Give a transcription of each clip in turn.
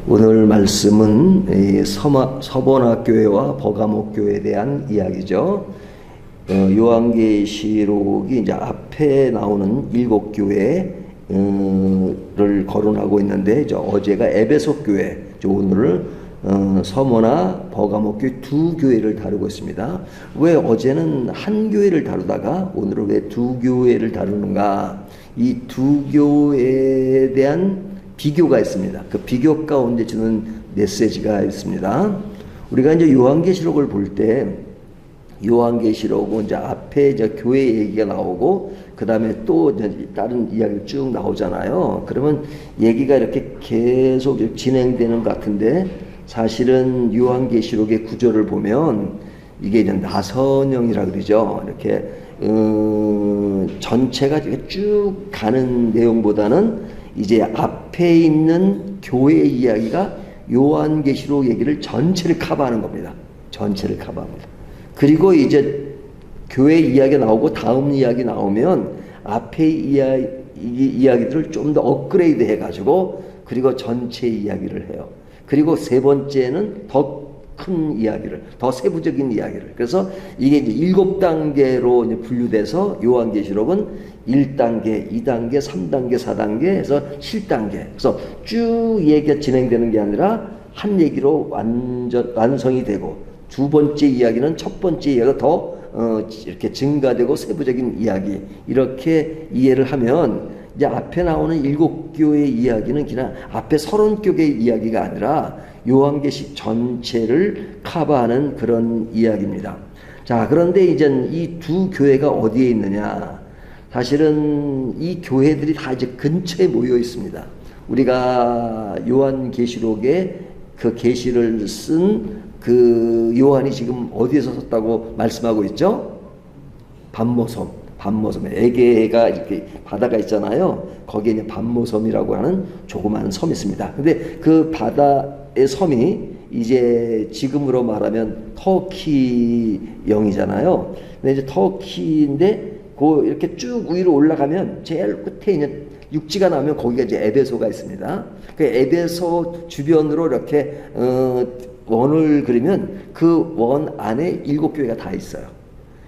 오늘 말씀은 이 서번학교회와 버가목교회에 대한 이야기죠. 요한계시록이 이제 앞에 나오는 7교회를 거론하고 있는데, 어제가 에베소 교회, 오늘은 서머나 버가목교회 두 교회를 다루고 있습니다. 왜 어제는 한 교회를 다루다가 오늘은 왜 두 교회를 다루는가? 이 두 교회에 대한 비교가 있습니다. 그 비교 가운데 주는 메시지가 있습니다. 우리가 이제 요한계시록을 볼 때, 요한계시록은 이제 앞에 이제 교회 얘기가 나오고, 그 다음에 또 다른 이야기가 쭉 나오잖아요. 그러면 얘기가 이렇게 계속 진행되는 것 같은데, 사실은 요한계시록의 구조를 보면 이게 이제 나선형이라 그러죠. 이렇게 전체가 쭉 가는 내용보다는 이제 앞에 있는 교회 이야기가 요한계시록 얘기를 전체를 커버하는 겁니다. 전체를 커버합니다. 그리고 이제 교회 이야기가 나오고 다음 이야기 나오면 앞에 이야기들을 좀 더 업그레이드 해가지고 그리고 전체 이야기를 해요. 그리고 세 번째는 더 큰 이야기를, 더 세부적인 이야기를. 그래서 이게 이제 7단계로 이제 분류돼서 요한계시록은 1단계, 2단계, 3단계, 4단계 해서 7단계. 그래서 쭉 얘기가 진행되는 게 아니라 한 얘기로 완성이 되고, 두 번째 이야기는 첫 번째 이야기가 더 이렇게 증가되고 세부적인 이야기, 이렇게 이해를 하면 이제 앞에 나오는 7교회의 이야기는 그냥 앞에 30교회의 이야기가 아니라 요한계시록 전체를 커버하는 그런 이야기입니다. 자, 그런데 이제 이 두 교회가 어디에 있느냐? 사실은 이 교회들이 다 이제 근처에 모여 있습니다. 우리가 요한계시록에 그 계시를 쓴 그 요한이 지금 어디에서 썼다고 말씀하고 있죠? 반모섬에 에게가 이렇게 바다가 있잖아요. 거기에 이제 반모섬이라고 하는 조그마한 섬이 있습니다. 근데 그 바다의 섬이 이제 지금으로 말하면 터키형이잖아요. 근데 이제 터키인데 그 이렇게 쭉 위로 올라가면 제일 끝에 이제 육지가 나오면 거기가 이제 에베소가 있습니다. 그 에베소 주변으로 이렇게 원을 그리면 그 원 안에 7교회가 다 있어요.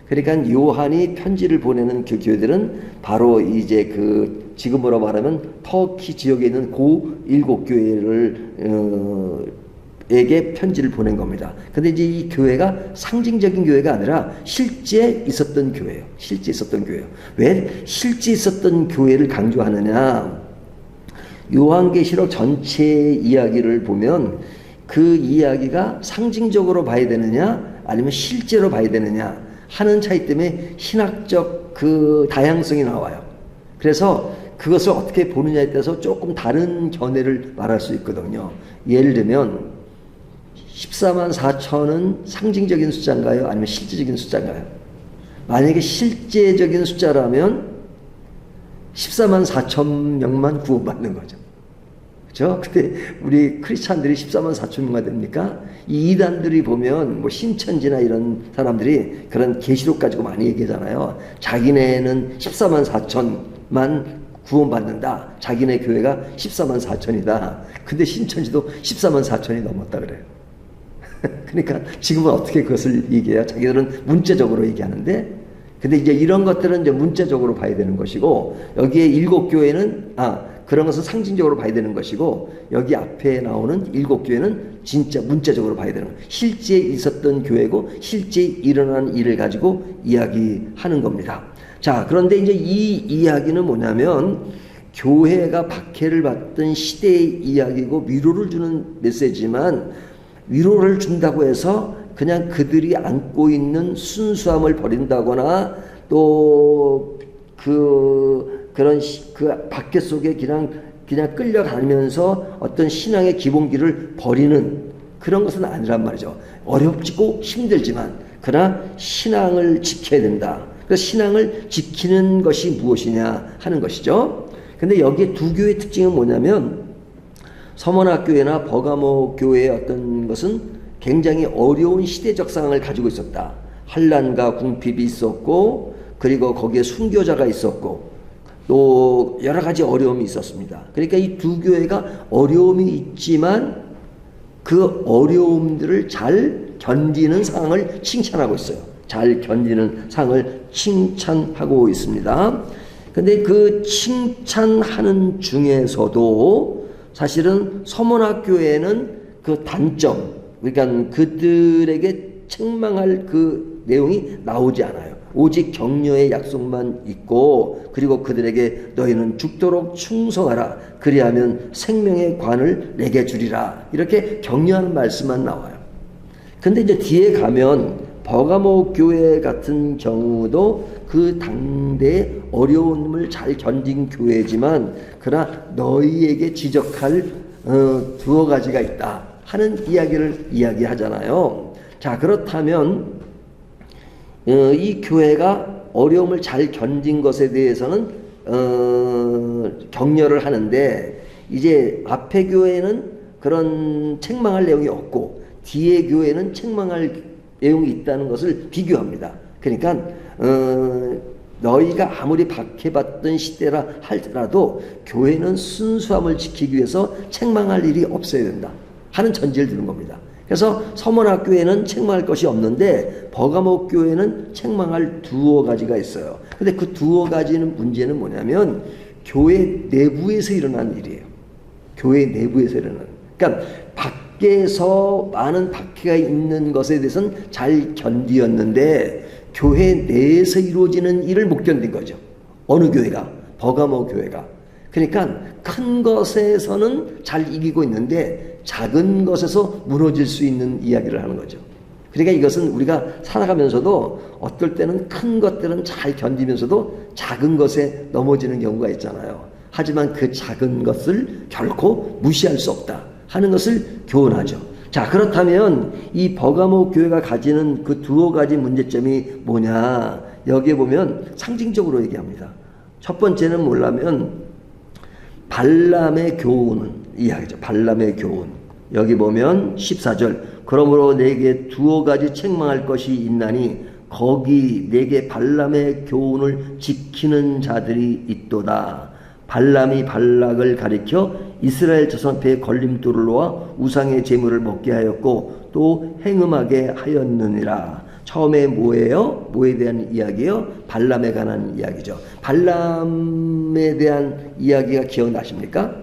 그러니까 요한이 편지를 보내는 그 교회들은 바로 이제 그 지금으로 말하면 터키 지역에 있는 고 7교회를 에게 편지를 보낸 겁니다. 근데 이제 이 교회가 상징적인 교회가 아니라 실제 있었던 교회예요. 실제 있었던 교회예요. 왜 실제 있었던 교회를 강조하느냐? 요한계시록 전체 이야기를 보면 그 이야기가 상징적으로 봐야 되느냐 아니면 실제로 봐야 되느냐 하는 차이 때문에 신학적 그 다양성이 나와요. 그래서 그것을 어떻게 보느냐에 따라서 조금 다른 견해를 말할 수 있거든요. 예를 들면 14만 4천은 상징적인 숫자인가요? 아니면 실제적인 숫자인가요? 만약에 실제적인 숫자라면 14만 4천 명만 구원받는 거죠. 그렇죠? 근데 우리 크리스찬들이 14만 4천 명가 됩니까? 이 이단들이 보면 뭐 신천지나 이런 사람들이 그런 계시록 가지고 많이 얘기하잖아요. 자기네는 14만 4천만 구원받는다. 자기네 교회가 14만 4천이다. 근데 신천지도 14만 4천이 넘었다 그래요. 그러니까 지금은 어떻게 그것을 얘기해요? 자기들은 문자적으로 얘기하는데, 근데 이제 이런 것들은 이제 문자적으로 봐야 되는 것이고, 여기에 7교회는 그런 것은 상징적으로 봐야 되는 것이고, 여기 앞에 나오는 7교회는 진짜 문자적으로 봐야 되는 거예요. 실제 있었던 교회고 실제 일어난 일을 가지고 이야기하는 겁니다. 자, 그런데 이제 이 이야기는 뭐냐면 교회가 박해를 받던 시대의 이야기고 위로를 주는 메시지만, 위로를 준다고 해서 그냥 그들이 안고 있는 순수함을 버린다거나 또 그런 그 박해 속에 그냥 끌려가면서 어떤 신앙의 기본기를 버리는 그런 것은 아니란 말이죠. 어렵고 힘들지만 그러나 신앙을 지켜야 된다. 그래서 신앙을 지키는 것이 무엇이냐 하는 것이죠. 근데 여기에 두 교회의 특징은 뭐냐면, 서머나교회나 버가모교회의 어떤 것은 굉장히 어려운 시대적 상황을 가지고 있었다. 환난과 궁핍이 있었고, 그리고 거기에 순교자가 있었고, 또 여러 가지 어려움이 있었습니다. 그러니까 이 두 교회가 어려움이 있지만 그 어려움들을 잘 견디는 상황을 칭찬하고 있어요. 잘 견디는 상황을 칭찬하고 있습니다. 근데 그 칭찬하는 중에서도 사실은 서문학교에는 그 단점, 그러니까 그들에게 책망할 그 내용이 나오지 않아요. 오직 격려의 약속만 있고, 그리고 그들에게 너희는 죽도록 충성하라. 그리하면 생명의 관을 내게 주리라. 이렇게 격려하는 말씀만 나와요. 근데 이제 뒤에 가면 버가모 교회 같은 경우도 그 당대의 어려움을 잘 견딘 교회지만, 그러나 너희에게 지적할 두어 가지가 있다 하는 이야기를 이야기하잖아요. 자, 그렇다면 이 교회가 어려움을 잘 견딘 것에 대해서는 격려를 하는데, 이제 앞에 교회는 그런 책망할 내용이 없고 뒤에 교회는 책망할 내용이 있다는 것을 비교합니다. 그러니까 너희가 아무리 박해받던 시대라 할지라도 교회는 순수함을 지키기 위해서 책망할 일이 없어야 된다 하는 전제를 두는 겁니다. 그래서 서문학교에는 책망할 것이 없는데 버가모 교회는 책망할 두어 가지가 있어요. 근데 그 두어 가지는 문제는 뭐냐면 교회 내부에서 일어난 일이에요. 교회 내부에서 일어난. 그러니까 밖에서 많은 박해가 있는 것에 대해서는 잘 견디었는데 교회 내에서 이루어지는 일을 못 견딘 거죠. 어느 교회가? 버가모 교회가. 그러니까 큰 것에서는 잘 이기고 있는데 작은 것에서 무너질 수 있는 이야기를 하는 거죠. 그러니까 이것은 우리가 살아가면서도 어떨 때는 큰 것들은 잘 견디면서도 작은 것에 넘어지는 경우가 있잖아요. 하지만 그 작은 것을 결코 무시할 수 없다 하는 것을 교훈하죠. 자, 그렇다면 이 버가모 교회가 가지는 그 두어 가지 문제점이 뭐냐? 여기에 보면 상징적으로 얘기합니다. 첫 번째는 뭐냐면 발람의 교훈은 이야기죠. 발람의 교훈. 여기 보면 14절. 그러므로 내게 두어 가지 책망할 것이 있나니 거기 내게 발람의 교훈을 지키는 자들이 있도다. 발람이 발락을 가리켜 이스라엘 자손 앞에 걸림돌을 놓아 우상의 제물을 먹게 하였고 또 행음하게 하였느니라. 처음에 뭐예요? 뭐에 대한 이야기예요? 발람에 관한 이야기죠. 발람에 대한 이야기가 기억나십니까?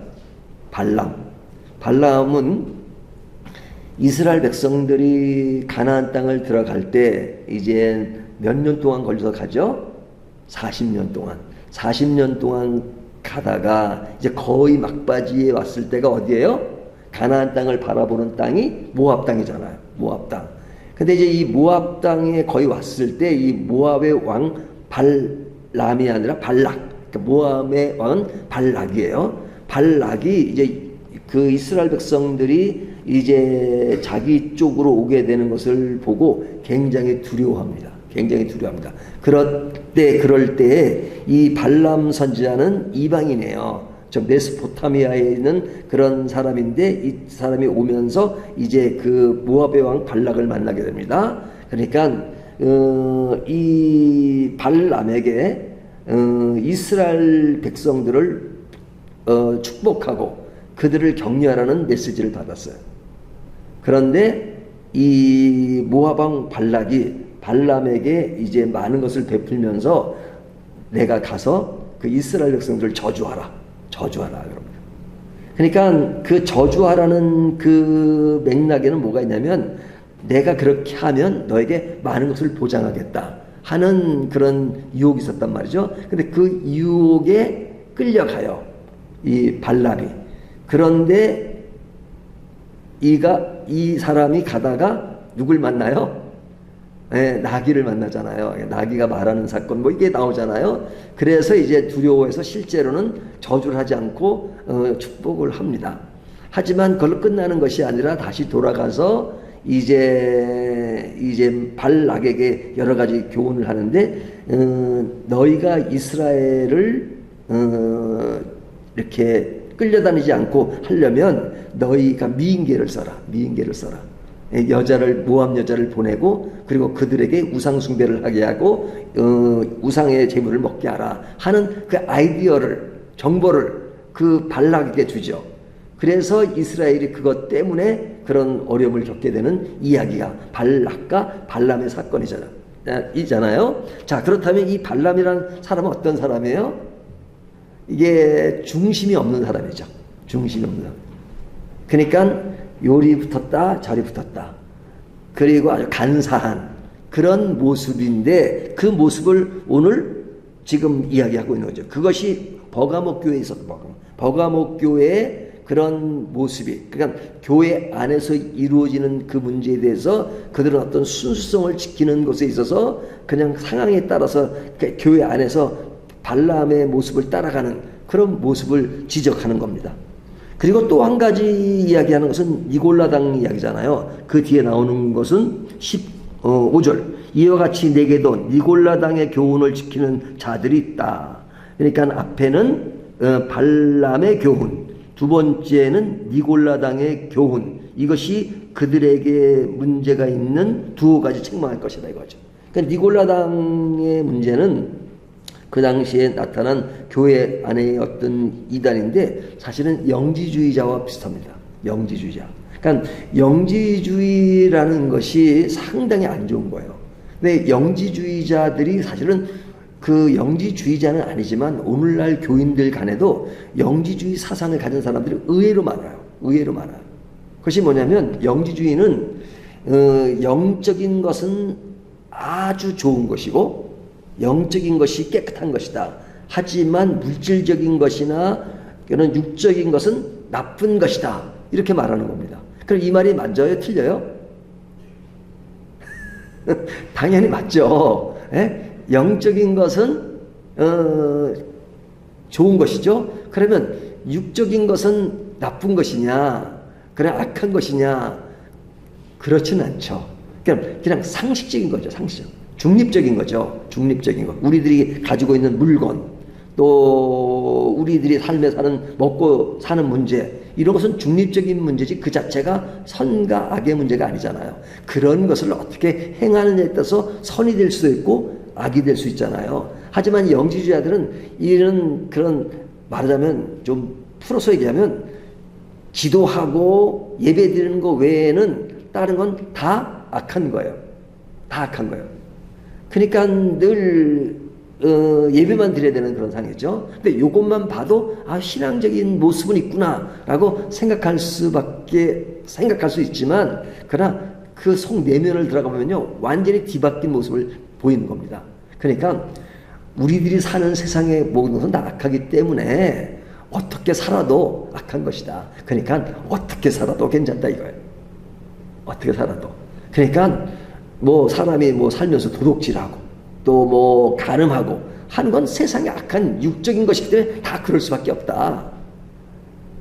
발람은 이스라엘 백성들이 가나안 땅을 들어갈 때 이제 몇 년 동안 걸려서 가죠? 40년 동안 가다가 이제 거의 막바지에 왔을 때가 어디예요? 가나안 땅을 바라보는 땅이 모압 땅이잖아요. 모압 땅. 근데 이제 이 모압 땅에 거의 왔을 때 이 모압의 왕 발람이 아니라 발락. 그러니까 모압의 왕은 발락이에요. 발락이 이제 그 이스라엘 백성들이 이제 자기 쪽으로 오게 되는 것을 보고 굉장히 두려워합니다. 그럴 때 이 발람 선지자는 이방인이에요. 저 메소포타미아에 있는 그런 사람인데 이 사람이 오면서 이제 그 모압의 왕 발락을 만나게 됩니다. 그러니까 이 발람에게 이스라엘 백성들을 축복하고 그들을 격려하라는 메시지를 받았어요. 그런데 이 모압 왕 발락이 발람에게 이제 많은 것을 베풀면서 내가 가서 그 이스라엘 백성들을 저주하라 그럽니다. 그러니까 그 저주하라는 그 맥락에는 뭐가 있냐면 내가 그렇게 하면 너에게 많은 것을 보장하겠다 하는 그런 유혹이 있었단 말이죠. 근데 그 유혹에 끌려가요, 이 발람이. 그런데 이 사람이 가다가 누굴 만나요? 나귀를 만나잖아요. 나귀가 말하는 사건 이게 나오잖아요. 그래서 이제 두려워해서 실제로는 저주를 하지 않고 축복을 합니다. 하지만 그걸로 끝나는 것이 아니라 다시 돌아가서 이제 발락에게 여러 가지 교훈을 하는데 너희가 이스라엘을 이렇게 끌려다니지 않고 하려면 너희가 미인계를 써라. 모압 여자를 보내고 그리고 그들에게 우상 숭배를 하게 하고 우상의 제물을 먹게 하라 하는 그 아이디어를, 정보를 그 발락에게 주죠. 그래서 이스라엘이 그것 때문에 그런 어려움을 겪게 되는 이야기가 발락과 발람의 사건이잖아요. 자, 그렇다면 이 발람이라는 사람은 어떤 사람이에요? 이게 중심이 없는 사람이죠. 중심이 없는 사람. 그러니까 요리 붙었다, 저리 붙었다. 그리고 아주 간사한 그런 모습인데 그 모습을 오늘 지금 이야기하고 있는 거죠. 그것이 버가모 교회에 있었던 버가모 교회의 그런 모습이, 그러니까 교회 안에서 이루어지는 그 문제에 대해서 그들은 어떤 순수성을 지키는 것에 있어서 그냥 상황에 따라서 교회 안에서 발람의 모습을 따라가는 그런 모습을 지적하는 겁니다. 그리고 또 한 가지 이야기하는 것은 니골라당 이야기잖아요. 그 뒤에 나오는 것은 15절. 이와 같이 내게도 니골라당의 교훈을 지키는 자들이 있다. 그러니까 앞에는 발람의 교훈, 두 번째는 니골라당의 교훈. 이것이 그들에게 문제가 있는 두 가지 책망할 것이다 이거죠. 그러니까 니골라당의 문제는 그 당시에 나타난 교회 안의 어떤 이단인데 사실은 영지주의자와 비슷합니다. 영지주의자. 그러니까 영지주의라는 것이 상당히 안 좋은 거예요. 근데 영지주의자들이 사실은 그 영지주의자는 아니지만 오늘날 교인들 간에도 영지주의 사상을 가진 사람들이 의외로 많아요. 의외로 많아요. 그것이 뭐냐면 영지주의는 영적인 것은 아주 좋은 것이고 영적인 것이 깨끗한 것이다. 하지만 물질적인 것이나 이런 육적인 것은 나쁜 것이다. 이렇게 말하는 겁니다. 그럼 이 말이 맞아요? 틀려요? 당연히 맞죠. 예? 영적인 것은 좋은 것이죠. 그러면 육적인 것은 나쁜 것이냐, 그래 악한 것이냐, 그렇지는 않죠. 그냥 상식적인 거죠. 상식. 중립적인 거죠. 중립적인 것. 우리들이 가지고 있는 물건, 또 우리들이 삶에 사는 먹고 사는 문제, 이런 것은 중립적인 문제지 그 자체가 선과 악의 문제가 아니잖아요. 그런 것을 어떻게 행하느냐에 따라서 선이 될 수도 있고 악이 될 수 있잖아요. 하지만 영지주의자들은 이런 그런 말하자면 좀 풀어서 얘기하면 기도하고 예배드리는 것 외에는 다른 건 다 악한 거예요. 다 악한 거예요. 그러니까 늘 예배만 드려야 되는 그런 상황이죠. 근데 이것만 봐도 아 신앙적인 모습은 있구나라고 생각할 수 있지만 그러나 그 속 내면을 들어가 보면요 완전히 뒤바뀐 모습을 보이는 겁니다. 그러니까 우리들이 사는 세상의 모든 것은 다 악하기 때문에 어떻게 살아도 악한 것이다. 그러니까 어떻게 살아도 괜찮다 이거예요. 어떻게 살아도. 그러니까 뭐 사람이 뭐 살면서 도둑질하고 또 뭐 간음하고 하는 건 세상에 악한 육적인 것이기 때문에 다 그럴 수밖에 없다.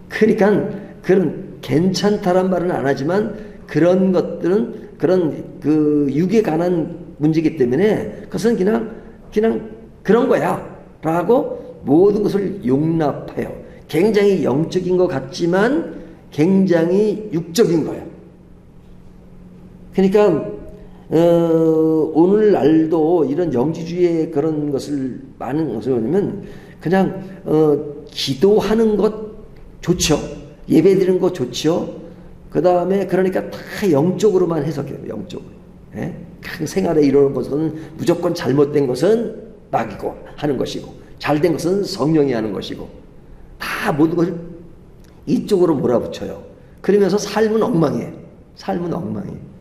그러니까 그런 괜찮다란 말은 안 하지만 그런 것들은 그런 그 육에 관한 문제이기 때문에 그것은 그냥 그런 거야 라고 모든 것을 용납해요. 굉장히 영적인 것 같지만 굉장히 육적인 거예요. 그러니까 오늘날도 이런 영지주의의 그런 것을 많은 것을 보면 그냥 기도하는 것 좋죠. 예배드리는 것 좋죠. 그 다음에 그러니까 다 영적으로만 해석해요. 영적으로. 예? 생활에 이루는 것은 무조건 잘못된 것은 낙이고 하는 것이고 잘된 것은 성령이 하는 것이고 다 모든 것을 이쪽으로 몰아붙여요. 그러면서 삶은 엉망이에요. 삶은 엉망이에요.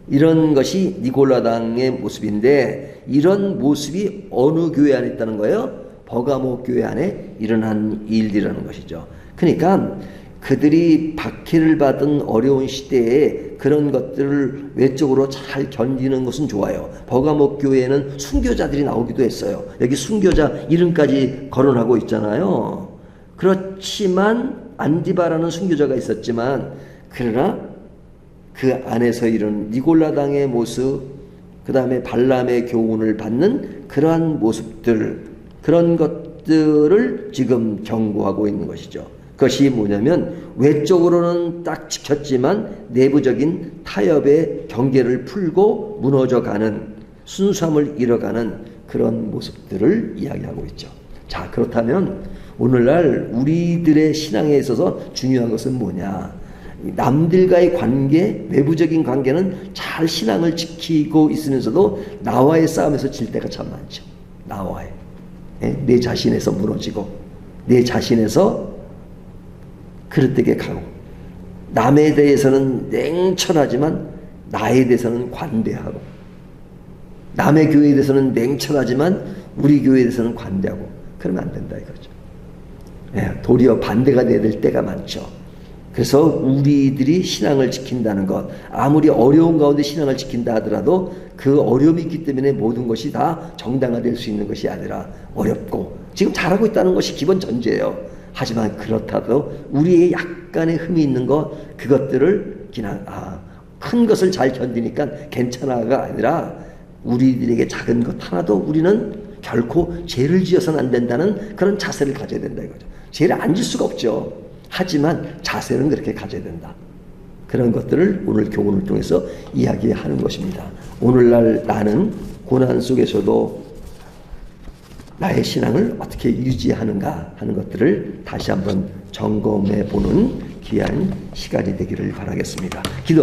이런 것이 니골라당의 모습인데 이런 모습이 어느 교회 안에 있다는 거예요? 버가모 교회 안에 일어난 일이라는 것이죠. 그러니까 그들이 박해를 받은 어려운 시대에 그런 것들을 외적으로 잘 견디는 것은 좋아요. 버가모 교회에는 순교자들이 나오기도 했어요. 여기 순교자 이름까지 거론하고 있잖아요. 그렇지만 안디바라는 순교자가 있었지만 그러나 그 안에서 이런 니골라당의 모습, 그 다음에 발람의 교훈을 받는 그러한 모습들, 그런 것들을 지금 경고하고 있는 것이죠. 그것이 뭐냐면 외적으로는 딱 지켰지만 내부적인 타협의 경계를 풀고 무너져가는 순수함을 잃어가는 그런 모습들을 이야기하고 있죠. 자, 그렇다면 오늘날 우리들의 신앙에 있어서 중요한 것은 뭐냐? 남들과의 관계, 외부적인 관계는 잘 신앙을 지키고 있으면서도 나와의 싸움에서 질 때가 참 많죠. 나와의. 내 자신에서 무너지고, 내 자신에서 그릇되게 가고, 남에 대해서는 냉철하지만 나에 대해서는 관대하고, 남의 교회에 대해서는 냉철하지만 우리 교회에 대해서는 관대하고, 그러면 안 된다 이거죠. 도리어 반대가 돼야 될 때가 많죠. 그래서 우리들이 신앙을 지킨다는 것, 아무리 어려운 가운데 신앙을 지킨다 하더라도 그 어려움이 있기 때문에 모든 것이 다 정당화될 수 있는 것이 아니라 어렵고, 지금 잘하고 있다는 것이 기본 전제예요. 하지만 그렇다도 우리의 약간의 흠이 있는 것, 그것들을 그냥 큰 것을 잘 견디니까 괜찮아가 아니라 우리들에게 작은 것 하나도 우리는 결코 죄를 지어서는 안 된다는 그런 자세를 가져야 된다 이거죠. 죄를 안 질 수가 없죠. 하지만 자세는 그렇게 가져야 된다. 그런 것들을 오늘 교훈을 통해서 이야기하는 것입니다. 오늘날 나는 고난 속에서도 나의 신앙을 어떻게 유지하는가 하는 것들을 다시 한번 점검해 보는 귀한 시간이 되기를 바라겠습니다. 기도